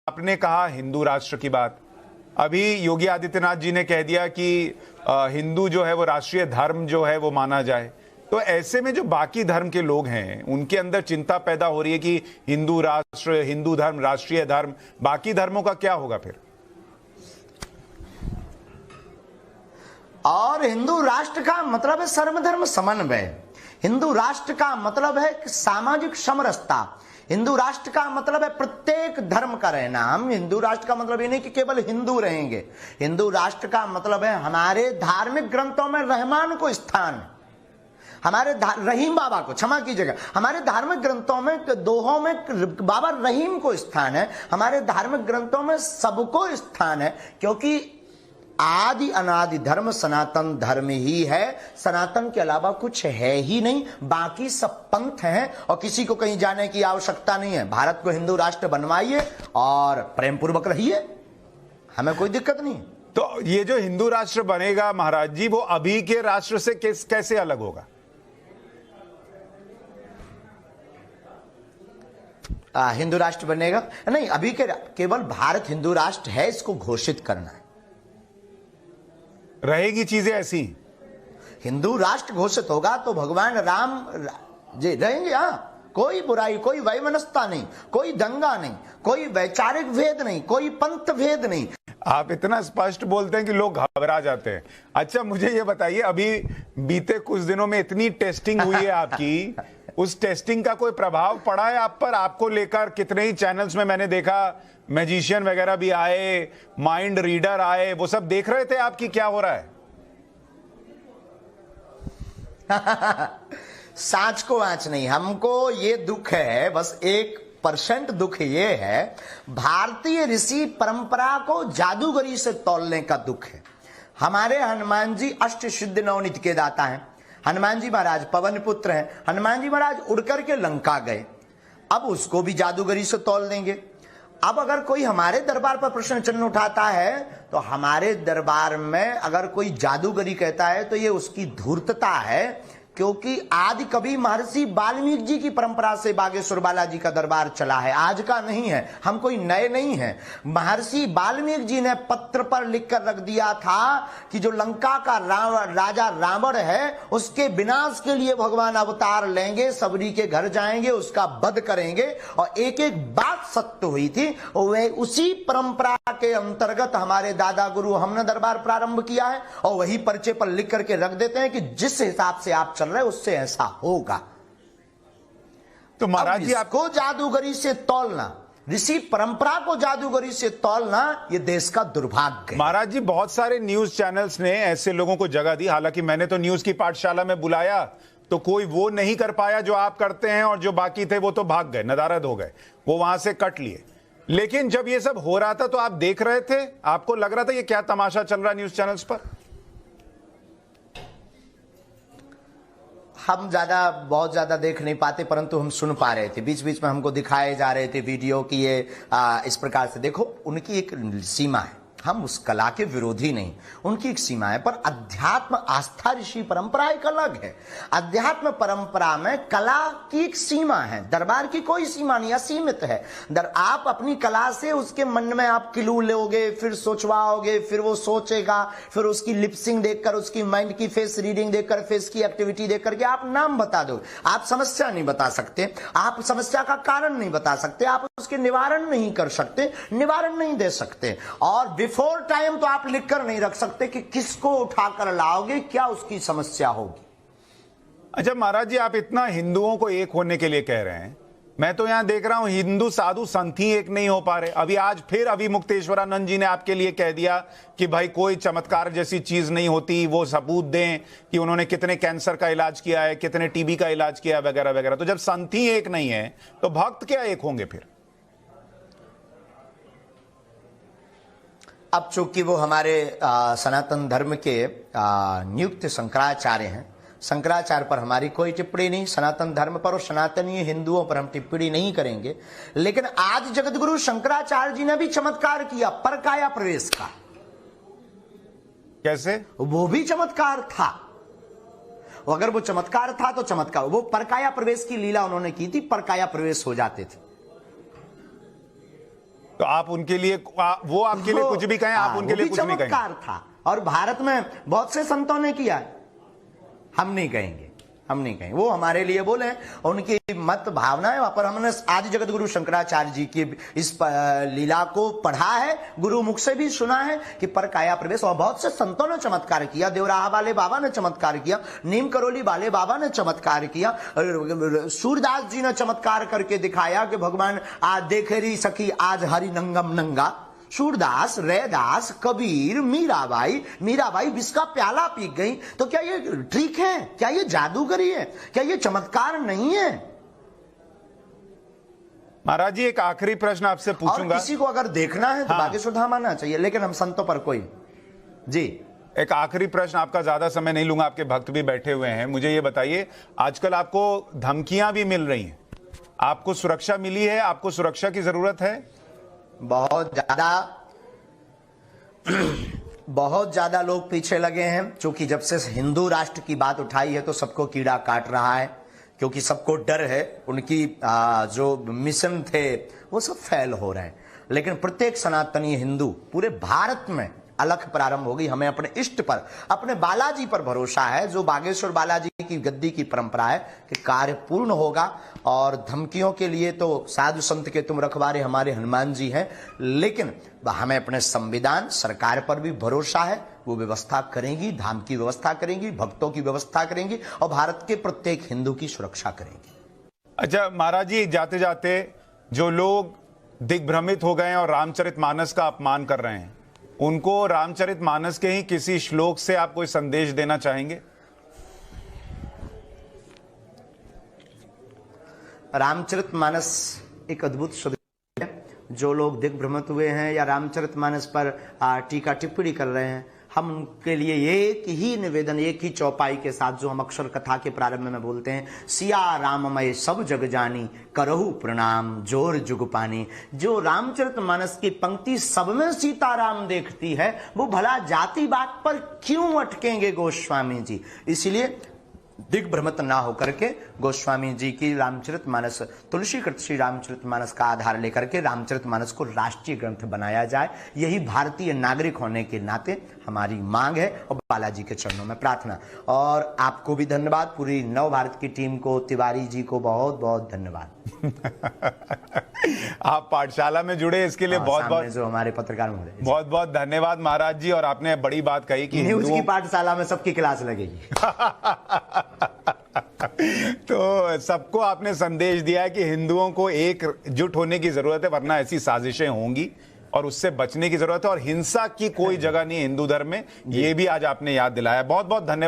आपने कहा हिंदू राष्ट्र की बात, अभी योगी आदित्यनाथ जी ने कह दिया कि हिंदू जो है वो राष्ट्रीय धर्म जो है वो माना जाए। तो ऐसे में जो बाकी धर्म के लोग हैं उनके अंदर चिंता पैदा हो रही है कि हिंदू राष्ट्र, हिंदू धर्म, राष्ट्रीय धर्म, बाकी धर्मों का क्या होगा फिर? और हिंदू राष्ट्र का मतलब है सर्वधर्म समन्वय। हिंदू राष्ट्र का मतलब है सामाजिक समरसता। हिंदू राष्ट्र का मतलब है प्रत्येक धर्म का रहना। हम हिंदू राष्ट्र का मतलब ये नहीं कि केवल हिंदू रहेंगे। हिंदू राष्ट्र का मतलब है हमारे धार्मिक ग्रंथों में रहमान को स्थान है, हमारे रहीम बाबा को, क्षमा कीजिएगा, हमारे धार्मिक ग्रंथों में दोहों में बाबा रहीम को स्थान है, हमारे धार्मिक ग्रंथों में सबको स्थान है, क्योंकि आदि अनादि धर्म सनातन धर्म ही है। सनातन के अलावा कुछ है ही नहीं, बाकी सब पंथ हैं और किसी को कहीं जाने की आवश्यकता नहीं है। भारत को हिंदू राष्ट्र बनवाइए और प्रेम पूर्वक रहिए, हमें कोई दिक्कत नहीं। तो ये जो हिंदू राष्ट्र बनेगा महाराज जी, वो अभी के राष्ट्र से कैसे अलग होगा? हिंदू राष्ट्र बनेगा नहीं, अभी के केवल भारत हिंदू राष्ट्र है, इसको घोषित करना है। रहेगी चीजें ऐसी, हिंदू राष्ट्र घोषित होगा तो भगवान राम जी रहेंगे। हाँ, कोई बुराई, कोई वैमनस्यता नहीं, कोई दंगा नहीं, कोई वैचारिक भेद नहीं, कोई पंथ भेद नहीं। आप इतना स्पष्ट बोलते हैं कि लोग घबरा जाते हैं। अच्छा, मुझे ये बताइए, अभी बीते कुछ दिनों में इतनी टेस्टिंग हुई है आपकी, उस टेस्टिंग का कोई प्रभाव पड़ा है आप पर? आपको लेकर कितने ही चैनल्स में मैंने देखा, मैजिशियन वगैरह भी आए, माइंड रीडर आए, वो सब देख रहे थे आपकी क्या हो रहा है? सांच को आंच नहीं, हमको ये दुख है, बस 1% दुख ये है, भारतीय ऋषि परंपरा को जादूगरी से तौलने का दुख है। हमारे हनुमान जी अष्ट सिद्धि नवनीत के दाता हैं। हनुमान जी महाराज पवन पुत्र हैं। हनुमान जी महाराज उड़ करके लंका गए, अब उसको भी जादूगरी से तौल देंगे। अब अगर कोई हमारे दरबार पर प्रश्न चिन्ह उठाता है तो हमारे दरबार में अगर कोई जादूगरी कहता है तो ये उसकी धूर्तता है, क्योंकि आदि कवि महर्षि वाल्मीकि जी की परंपरा से बागेश्वर बालाजी का दरबार चला है, आज का नहीं है, हम कोई नए नहीं हैं। महर्षि वाल्मीकि जी ने पत्र पर लिखकर रख दिया था कि जो लंका का राजा रावण है उसके विनाश के लिए भगवान अवतार लेंगे, सबरी के घर जाएंगे, उसका वध करेंगे, और एक एक बात सत्य हुई थी। वह उसी परंपरा के अंतर्गत हमारे दादा गुरु हमने दरबार प्रारंभ किया है, और वही पर्चे पर लिख करके रख देते हैं कि जिस हिसाब से आप रहे उससे ऐसा होगा। तो महाराज जी, आपको जादूगरी से तौलना, ऋषि परंपरा को जादूगरी से तौलना, यह देश का दुर्भाग्य है। महाराज जी, बहुत सारे न्यूज चैनल्स ने ऐसे लोगों को जगह दी, हालांकि मैंने तो न्यूज की पाठशाला में बुलाया तो कोई वो नहीं कर पाया जो आप करते हैं, और जो बाकी थे वो तो भाग गए, नदारद हो गए, वो वहां से कट लिए। लेकिन जब ये सब हो रहा था तो आप देख रहे थे, आपको लग रहा था ये क्या तमाशा चल रहा है न्यूज चैनल्स पर? हम बहुत ज्यादा देख नहीं पाते, परंतु हम सुन पा रहे थे। बीच बीच में हमको दिखाए जा रहे थे वीडियो कि ये इस प्रकार से देखो, उनकी एक सीमा है, हम उस कला के विरोधी नहीं, उनकी एक सीमा है। पर अध्यात्म आस्था ऋषि परंपरा एक अलग है। अध्यात्म परंपरा में कला की एक सीमा है, दरबार की कोई सीमा नहीं, असीमित है। आप अपनी कला से उसके मन में आप क्लू लोगे, फिर सोचवाओगे, फिर वो सोचेगा, फिर उसकी लिपसिंग देखकर, उसकी माइंड की फेस रीडिंग देखकर, फेस की एक्टिविटी देख करके आप नाम बता दोगे। आप समस्या नहीं बता सकते, आप समस्या का कारण नहीं बता सकते, आप उसके निवारण नहीं कर सकते, निवारण नहीं दे सकते, और बिफोर टाइम तो आप लिखकर नहीं रख सकते कि किसको उठाकर लाओगे, क्या उसकी समस्या होगी। अच्छा महाराज जी, आप इतना हिंदुओं को एक होने के लिए कह रहे हैं, मैं तो यहां देख रहा हूं हिंदू साधु संत ही एक नहीं हो पा रहे। अभी आज फिर अभी मुक्तेश्वरानंद जी ने आपके लिए कह दिया कि भाई कोई चमत्कार जैसी चीज नहीं होती, वो सबूत दें कि उन्होंने कितने कैंसर का इलाज किया है, कितने टीबी का इलाज किया है, वगैरह वगैरह। तो जब संत ही एक नहीं है तो भक्त क्या एक होंगे फिर? अब चूंकि वो हमारे सनातन धर्म के नियुक्त शंकराचार्य हैं, शंकराचार्य पर हमारी कोई टिप्पणी नहीं, सनातन धर्म पर और सनातनीय हिंदुओं पर हम टिप्पणी नहीं करेंगे। लेकिन आज जगतगुरु शंकराचार्य जी ने भी चमत्कार किया परकाया प्रवेश का। कैसे? वो भी चमत्कार था। अगर वो चमत्कार था तो चमत्कार, वो परकाया प्रवेश की लीला उन्होंने की थी, परकाया प्रवेश हो जाते थे। तो आप उनके लिए वो आपके लिए कुछ भी कहें, आप उनके लिए कुछ नहीं कहें। चमत्कार था और भारत में बहुत से संतों ने किया है, हम नहीं कहेंगे, हम नहीं कहेंगे। वो हमारे लिए बोले, उनकी मत भावना है। वहां पर हमने आदि जगत गुरु शंकराचार्य जी की इस लीला को पढ़ा है, गुरु मुख से भी सुना है कि पर काया प्रवेश, और बहुत से संतों ने चमत्कार किया। देवराहा वाले बाबा ने चमत्कार किया, नीम करोली वाले बाबा ने चमत्कार किया, सूरदास जी ने चमत्कार करके दिखाया कि भगवान आज देखे रही सखी आज हरि नंगम नंगा। सूरदास, रैदास, कबीर, मीराबाई विष का प्याला पी गई। तो क्या ये ट्रिक है? क्या ये जादूगरी है? क्या ये चमत्कार नहीं है? महाराज जी एक आखिरी प्रश्न आपसे पूछूंगा। और किसी को अगर देखना है तो बागेश्वर धाम आना चाहिए, लेकिन हम संतों पर कोई जी। एक आखिरी प्रश्न, आपका ज्यादा समय नहीं लूंगा, आपके भक्त भी बैठे हुए हैं। मुझे ये बताइए, आजकल आपको धमकियां भी मिल रही हैं, आपको सुरक्षा मिली है? आपको सुरक्षा की जरूरत है? बहुत ज्यादा लोग पीछे लगे हैं, क्योंकि जब से हिंदू राष्ट्र की बात उठाई है तो सबको कीड़ा काट रहा है, क्योंकि सबको डर है। उनकी जो मिशन थे वो सब फेल हो रहे हैं। लेकिन प्रत्येक सनातनी हिंदू पूरे भारत में अलख प्रारंभ होगी। हमें अपने इष्ट पर, अपने बालाजी पर भरोसा है, जो बागेश्वर बालाजी की गद्दी की परंपरा है कि कार्य पूर्ण होगा। और धमकियों के लिए तो साधु संत के तुम रखवारे हमारे हनुमान जी हैं, लेकिन हमें अपने संविधान सरकार पर भी भरोसा है। वो व्यवस्था करेंगी, धाम की व्यवस्था करेंगी, भक्तों की व्यवस्था करेंगी और भारत के प्रत्येक हिंदू की सुरक्षा करेंगी। अच्छा महाराज जी, जाते जाते जो लोग दिग्भ्रमित हो गए और रामचरितमानस का अपमान कर रहे हैं, उनको रामचरितमानस के ही किसी श्लोक से आप कोई संदेश देना चाहेंगे? रामचरितमानस एक अद्भुत शब्द है। जो लोग दिग्भ्रमित हुए हैं या रामचरितमानस पर टीका टिप्पणी कर रहे हैं, हम उनके लिए एक ही निवेदन, एक ही चौपाई के साथ, जो हम अक्षर कथा के प्रारंभ में बोलते हैं, सिया राममय सब जग जानी करहु प्रणाम जोर जुग पानी। जो रामचरितमानस की पंक्ति सब में सीताराम देखती है, वो भला जाति बात पर क्यों अटकेंगे गोस्वामी जी? इसलिए दिग्भ्रमित ना होकर के गोस्वामी जी की रामचरितमानस, तुलसीकृत श्री रामचरितमानस का आधार लेकर के रामचरितमानस को राष्ट्रीय ग्रंथ बनाया जाए। यही भारतीय नागरिक होने के नाते हमारी मांग है और बालाजी के चरणों में प्रार्थना। और आपको भी धन्यवाद, पूरी नव भारत की टीम को, तिवारी जी को बहुत बहुत धन्यवाद। आप पाठशाला में जुड़े इसके लिए बहुत बहुत, जो हमारे पत्रकार महोदय, बहुत बहुत धन्यवाद महाराज जी। और आपने बड़ी बात कही कि न्यूज की पाठशाला में सबकी क्लास लगेगी। तो सबको आपने संदेश दिया है कि हिंदुओं को एकजुट होने की जरूरत है, वरना ऐसी साजिशें होंगी और उससे बचने की जरूरत है। और हिंसा की कोई जगह नहीं है हिंदू धर्म में, ये भी आज आपने याद दिलाया। बहुत बहुत धन्यवाद।